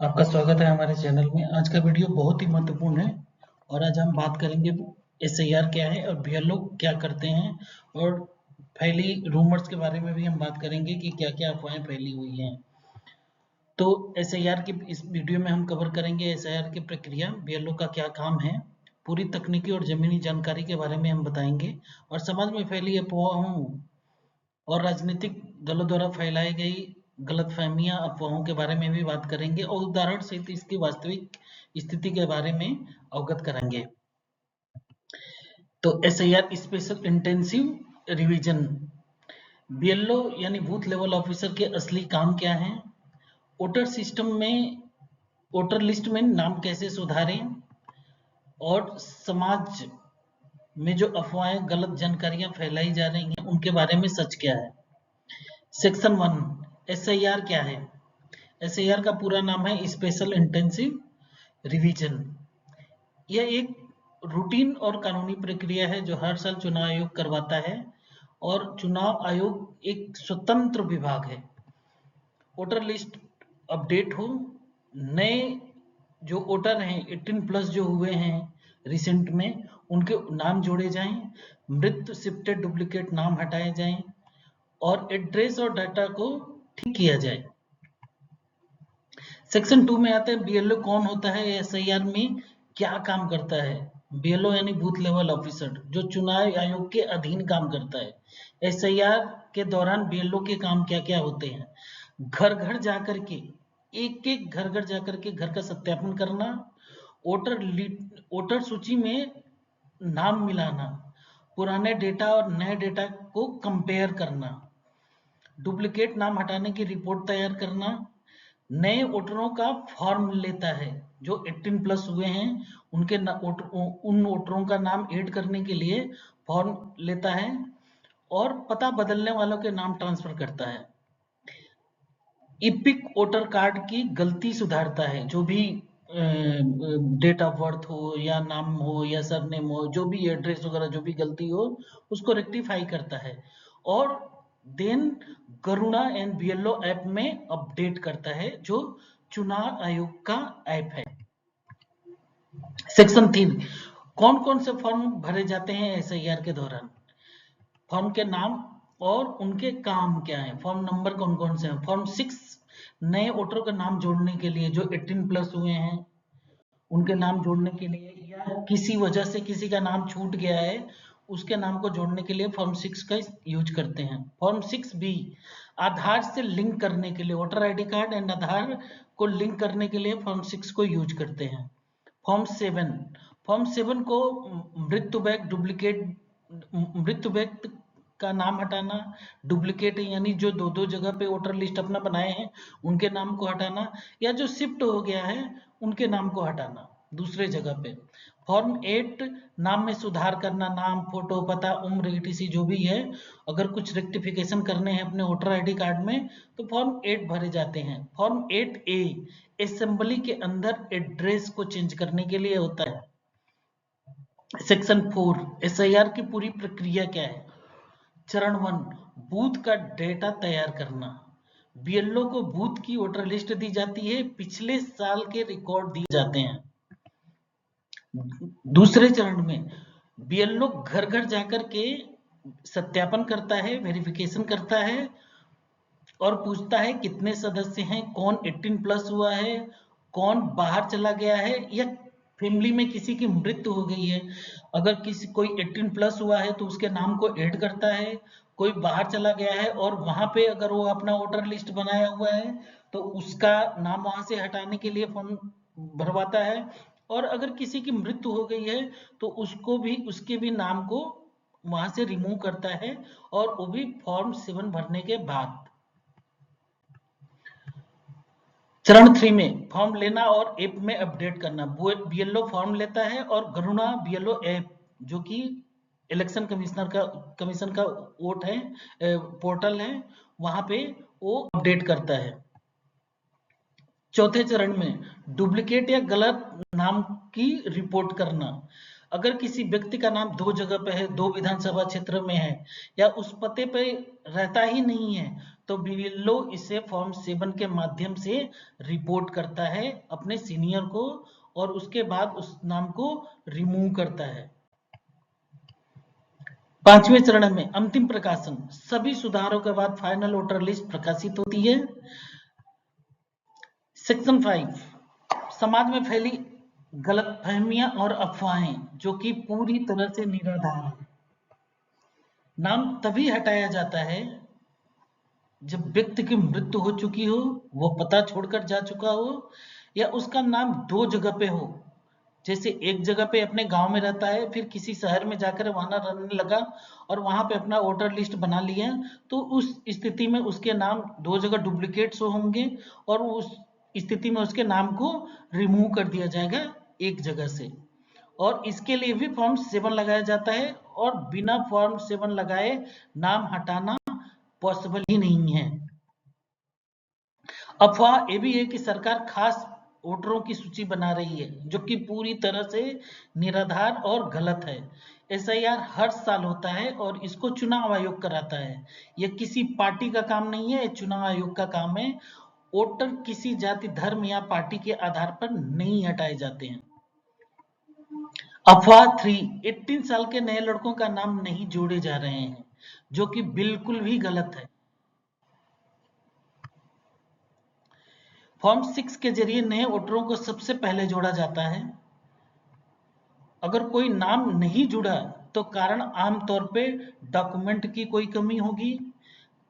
आपका स्वागत है हमारे चैनल में। आज का वीडियो बहुत ही महत्वपूर्ण है और आज हम बात करेंगे एसआईआर क्या है और बीएलओ क्या करते हैं और फैली रूमर्स के बारे में भी हम बात करेंगे कि क्या क्या अफवाहें फैली हुई हैं। तो एसआईआर की इस वीडियो में हम कवर करेंगे एसआईआर की प्रक्रिया, बीएलओ का क्या काम है, पूरी तकनीकी और जमीनी जानकारी के बारे में हम बताएंगे और समाज में फैली अफवाहों और राजनीतिक दलों द्वारा फैलाई गई गलतफहमियां अफवाहों के बारे में भी बात करेंगे और उदाहरण सहित इसकी वास्तविक स्थिति के बारे में अवगत कराएंगे। तो SIR special intensive revision, BLO यानी बूथ लेवल ऑफिसर के असली काम क्या है, वोटर सिस्टम में वोटर लिस्ट में नाम कैसे सुधारें और समाज में जो अफवाहें गलत जानकारियां फैलाई जा रही हैं उनके बारे में सच क्या है। सेक्शन 1, एसआईआर क्या है। एसआईआर का पूरा नाम है स्पेशल इंटेंसिव रिवीजन। यह एक रूटीन और कानूनी प्रक्रिया है जो हर साल चुनाव आयोग करवाता है और चुनाव आयोग एक स्वतंत्र विभाग है। वोटर लिस्ट अपडेट हो, नए जो वोटर हैं 18+ जो हुए हैं रिसेंट में उनके नाम जोड़े जाएं, मृत शिफ्टेड डुप्लीकेट नाम हटाए जाएं और एड्रेस और डाटा को ठीक किया जाए। सेक्शन 2 में आता है बीएलओ कौन होता है, एसआईआर में क्या काम करता है। बीएलओ यानी बूथ लेवल ऑफिसर जो चुनाव आयोग के अधीन काम करता है। एसआईआर के दौरान बीएलओ के काम क्या क्या होते हैं, घर घर जाकर के एक एक घर जाकर के घर का सत्यापन करना, वोटर सूची में नाम मिलाना, पुराने डेटा और नए डेटा को कंपेयर करना, डुप्लीकेट नाम हटाने की रिपोर्ट तैयार करना, नए वोटरों का फॉर्म लेता है जो 18+ हुए हैं उन वोटरों का नाम ऐड करने के लिए फॉर्म लेता है और पता बदलने वालों के नाम ट्रांसफर करता है। इपिक वोटर कार्ड की गलती सुधारता है, जो भी डेट ऑफ बर्थ हो या नाम हो या सरनेम हो, जो भी एड्रेस वगैरह जो भी गलती हो उसको रेक्टिफाई करता है और then Garuda and BLO app में अपडेट करता है जो चुनाव आयोग का ऐप है। सेक्शन 3, कौन कौन से फॉर्म भरे जाते हैं एसआईआर के दौरान, फॉर्म के नाम और उनके काम क्या है, फॉर्म नंबर कौन कौन से हैं। फॉर्म 6, नए वोटरों का नाम जोड़ने के लिए जो 18+ हुए हैं उनके नाम जोड़ने के लिए या किसी वजह से किसी का नाम छूट गया है उसके नाम को जोड़ने के लिए फॉर्म 6 का यूज करते हैं। फॉर्म 6B, आधार से लिंक करने के लिए, वोटर आईडी कार्ड एंड आधार को लिंक करने के लिए फॉर्म 6 को यूज करते हैं। फॉर्म 7 को मृत्यु व्यक्ति का नाम हटाना, डुप्लीकेट यानी जो दो दो जगह पे वोटर लिस्ट अपना बनाए हैं उनके नाम को हटाना या जो शिफ्ट हो गया है उनके नाम को हटाना दूसरे जगह पे। फॉर्म 8, नाम में सुधार करना, नाम, फोटो, पता, उम्र, ईटीसी जो भी है, अगर कुछ रेक्टिफिकेशन करने हैं अपने वोटर आईडी कार्ड में तो फॉर्म 8 भरे जाते हैं। फॉर्म 8A, असेंबली के अंदर एड्रेस को चेंज करने के लिए होता है। सेक्शन 4, एसआईआर की पूरी प्रक्रिया क्या है। चरण 1, बूथ का डेटा तैयार करना। बीएलओ को बूथ की वोटर लिस्ट दी जाती है, पिछले साल के रिकॉर्ड दिए जाते हैं। दूसरे चरण में बीएलओ घर घर जाकर के सत्यापन करता है, वेरिफिकेशन करता है और पूछता है कितने सदस्य हैं, कौन 18+ हुआ है, कौन बाहर चला गया है या फैमिली में किसी की मृत्यु हो गई है। अगर कोई 18+ हुआ है तो उसके नाम को ऐड करता है, कोई बाहर चला गया है और वहां पे अगर वो अपना वोटर लिस्ट बनाया हुआ है तो उसका नाम वहां से हटाने के लिए फॉर्म भरवाता है और अगर किसी की मृत्यु हो गई है तो उसके भी नाम को वहां से रिमूव करता है और वो भी फॉर्म 7 भरने के बाद। चरण 3 में फॉर्म लेना और ऐप में अपडेट करना। बीएलओ फॉर्म लेता है और गरुड़ा बीएलओ ऐप जो कि इलेक्शन कमीशन का वोट है, पोर्टल है, वहां पे वो अपडेट करता है। चौथे चरण में डुप्लीकेट या गलत नाम की रिपोर्ट करना। अगर किसी व्यक्ति का नाम 2 जगह पे है, 2 विधानसभा क्षेत्र में है या उस पते पे रहता ही नहीं है तो बीएलओ इसे फॉर्म 7 के माध्यम से रिपोर्ट करता है अपने सीनियर को और उसके बाद उस नाम को रिमूव करता है। 5वें चरण में अंतिम प्रकाशन, सभी सुधारों के बाद फाइनल वोटर लिस्ट प्रकाशित होती है। सेक्शन 5, समाज में फैली गलतफहमियां और अफवाहें जो कि पूरी तरह से निराधार है। नाम तभी हटाया जाता है जब व्यक्ति की मृत्यु हो चुकी हो, वो पता छोड़कर जा चुका हो, या उसका नाम 2 जगह पे हो। जैसे एक जगह पे अपने गांव में रहता है, फिर किसी शहर में जाकर वहां रहने लगा और वहां पे अपना वोटर लिस्ट बना लिया, तो उस स्थिति में उसके नाम 2 जगह डुप्लीकेट शो होंगे और उस स्थिति में उसके नाम को रिमूव कर दिया जाएगा एक जगह से। और इसके लिए भी फॉर्म 7 लगाया जाता है और बिना फॉर्म 7 लगाए नाम हटाना पॉसिबल ही नहीं है। अफवाह ये भी है कि सरकार खास वोटरों की सूची बना रही है, जो कि पूरी तरह से निराधार और गलत है। एसआईआर हर साल होता है और इसको चुनाव आयोग कराता है। यह किसी पार्टी का काम नहीं है, चुनाव आयोग का काम है। वोटर किसी जाति, धर्म या पार्टी के आधार पर नहीं हटाए जाते हैं। अफवाह 3, 18 साल के नए लड़कों का नाम नहीं जोड़े जा रहे हैं, जो कि बिल्कुल भी गलत है। फॉर्म 6 के जरिए नए वोटरों को सबसे पहले जोड़ा जाता है। अगर कोई नाम नहीं जुड़ा तो कारण आमतौर पे डॉक्यूमेंट की कोई कमी होगी,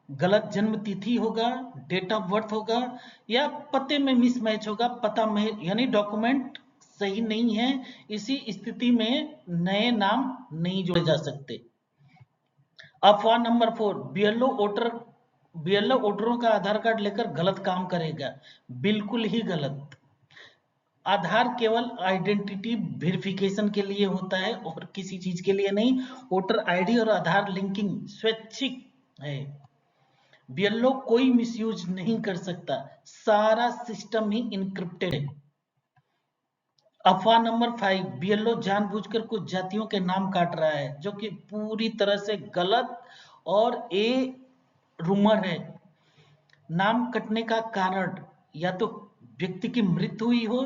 गलत जन्म तिथि होगा, डेट ऑफ बर्थ होगा, या पते में मिसमैच होगा। पता में यानी डॉक्यूमेंट सही नहीं है, इसी स्थिति में नए नाम नहीं जोड़े जा सकते। अफवाह नंबर 4, बीएलओ वोटरों का आधार कार्ड लेकर गलत काम करेगा। बिल्कुल ही गलत। आधार केवल आइडेंटिटी वेरिफिकेशन के लिए होता है और किसी चीज के लिए नहीं। वोटर आईडी और आधार लिंकिंग स्वैच्छिक है। बीएलओ कोई मिसयूज नहीं कर सकता, सारा सिस्टम ही इनक्रिप्टेड है। अफवाह नंबर 5, बीएलओ जानबूझकर कुछ जातियों के नाम काट रहा है, जो कि पूरी तरह से गलत और रूमर है। नाम कटने का कारण या तो व्यक्ति की मृत्यु हुई हो,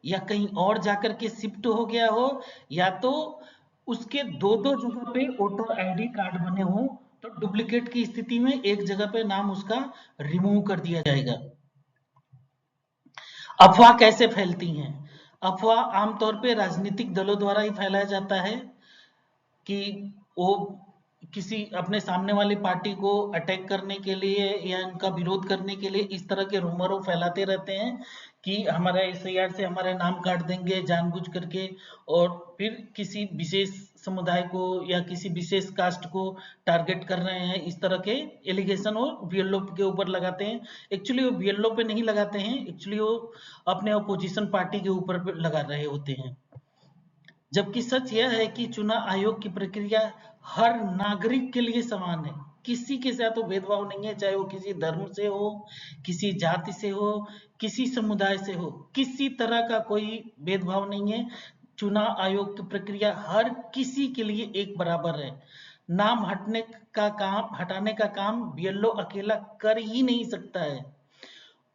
या कहीं और जाकर के शिफ्ट हो गया हो, या तो उसके 2 जगह पे वोटर आईडी कार्ड बने हो, तो डुप्लीकेट की स्थिति में एक जगह पे नाम उसका रिमूव कर दिया जाएगा। अफवाह कैसे फैलती हैं? अफवाह आमतौर पे राजनीतिक दलों द्वारा ही फैलाया जाता है कि वो किसी अपने सामने वाली पार्टी को अटैक करने के लिए या इनका विरोध करने के लिए इस तरह के रूमरों फैलाते रहते हैं कि हमारा एसआईआर से हमारे नाम काट देंगे जानबूझ करके, और फिर किसी विशेष समुदाय को या किसी विशेष कास्ट को टारगेट कर रहे हैं। इस तरह के एलिगेशन वो बीएलओ के ऊपर लगाते हैं। एक्चुअली वो बीएलओ पे नहीं लगाते हैं, एक्चुअली वो अपने अपोजिशन पार्टी के ऊपर लगा रहे होते हैं। जबकि सच यह है कि चुनाव आयोग की प्रक्रिया हर नागरिक के लिए समान है। किसी के साथ तो भेदभाव नहीं है, चाहे वो किसी धर्म से हो, किसी जाति से हो, किसी समुदाय से हो, किसी तरह का कोई भेदभाव नहीं है। चुनाव आयोग की प्रक्रिया हर किसी के लिए एक बराबर है। नाम हटाने का काम बीएलओ अकेला कर ही नहीं सकता है।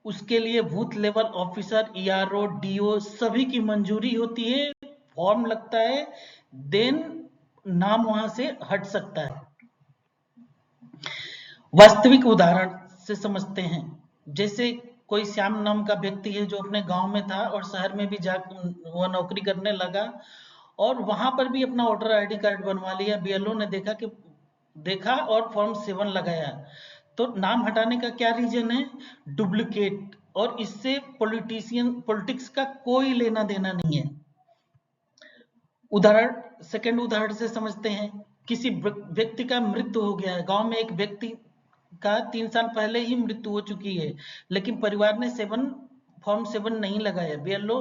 उसके लिए booth level officer, ERO, DO सभी की मंजूरी होती है, फॉर्म लगता है, देन नाम वहां से हट सकता है। वास्तविक उदाहरण से समझते हैं। जैसे कोई श्याम नाम का व्यक्ति है जो अपने गांव में था और शहर में भी वह नौकरी करने लगा और वहां पर भी अपना वोटर आईडी कार्ड बनवा लिया। बीएलओ ने देखा और फॉर्म 7 लगाया, तो नाम हटाने का क्या रीजन है? डुप्लीकेट। और इससे पॉलिटिक्स का कोई लेना देना नहीं है। सेकंड उदाहरण से समझते हैं। किसी व्यक्ति का मृत्यु हो गया है, गांव में एक व्यक्ति का 3 साल पहले ही मृत्यु हो चुकी है, लेकिन परिवार ने फॉर्म 7 नहीं लगाया। बीएलओ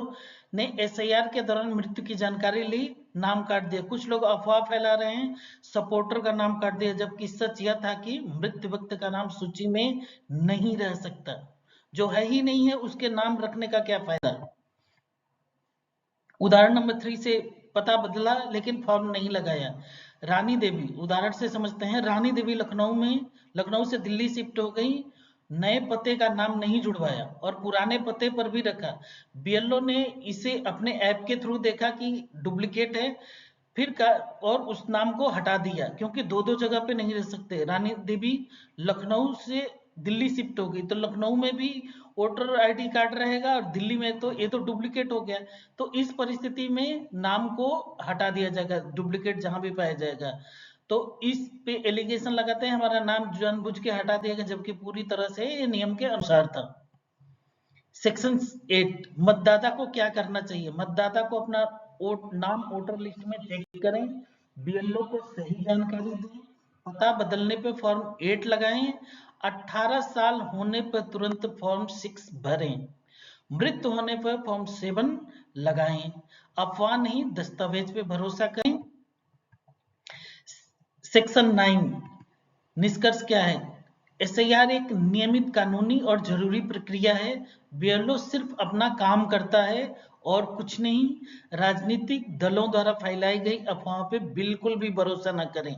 ने एसआईआर के दौरान मृत्यु की जानकारी ली, नाम काट दिया। कुछ लोग अफवाह फैला रहे हैं, सपोर्टर का नाम काट दिया, जबकि सच यह था कि मृत व्यक्ति का नाम सूची में नहीं रह सकता। जो है ही नहीं है उसके नाम रखने का क्या फायदा? उदाहरण नंबर 3 से पता बदला लेकिन फॉर्म नहीं लगाया। रानी देवी उदाहरण से समझते हैं। रानी देवी लखनऊ से दिल्ली शिफ्ट हो गई नए पते का नाम नहीं जुड़वाया और पुराने पते पर भी रखा। बीएलओ ने इसे अपने ऐप के थ्रू देखा कि डुप्लीकेट है, फिर का और उस नाम को हटा दिया, क्योंकि दो दो जगह पे नहीं रह सकते। रानी देवी लखनऊ से दिल्ली शिफ्ट हो गई, तो लखनऊ में भी वोटर आईडी कार्ड रहेगा और दिल्ली में तो ये तो डुप्लीकेट हो गया। तो इस परिस्थिति में नाम को हटा दिया जाएगा, डुप्लीकेट जहां भी पाया जाएगा। तो इस पे एलिगेशन लगाते हैं हमारा नाम जानबूझ के हटा दिया गया, जबकि पूरी तरह से ये नियम के अनुसार था। सेक्शन 8, मतदाता को क्या करना चाहिए। मतदाता को अपना नाम वोटर लिस्ट में चेक करें, बीएलओ को सही जानकारी दें, पता बदलने पे फॉर्म 8 लगाएं, 18 साल होने पर तुरंत फॉर्म 6 भरें, मृत्यु होने पर फॉर्म 7 लगाएं, अफवाह नहीं दस्तावेज पे भरोसा करें। सेक्शन 9, निष्कर्ष क्या है। एसआईआर एक नियमित, कानूनी और जरूरी प्रक्रिया है। बीएलओ सिर्फ अपना काम करता है और कुछ नहीं। राजनीतिक दलों द्वारा फैलाई गई अफवाहों पे बिल्कुल भी भरोसा न करें।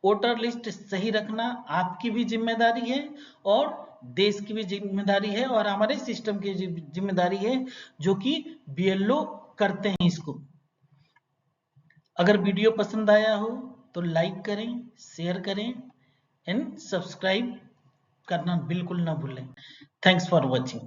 वोटर लिस्ट सही रखना आपकी भी जिम्मेदारी है और देश की भी जिम्मेदारी है और हमारे सिस्टम की जिम्मेदारी है, जो कि बीएलओ करते हैं इसको। अगर वीडियो पसंद आया हो तो लाइक करें, शेयर करें एंड सब्सक्राइब करना बिल्कुल ना भूलें। Thanks for watching.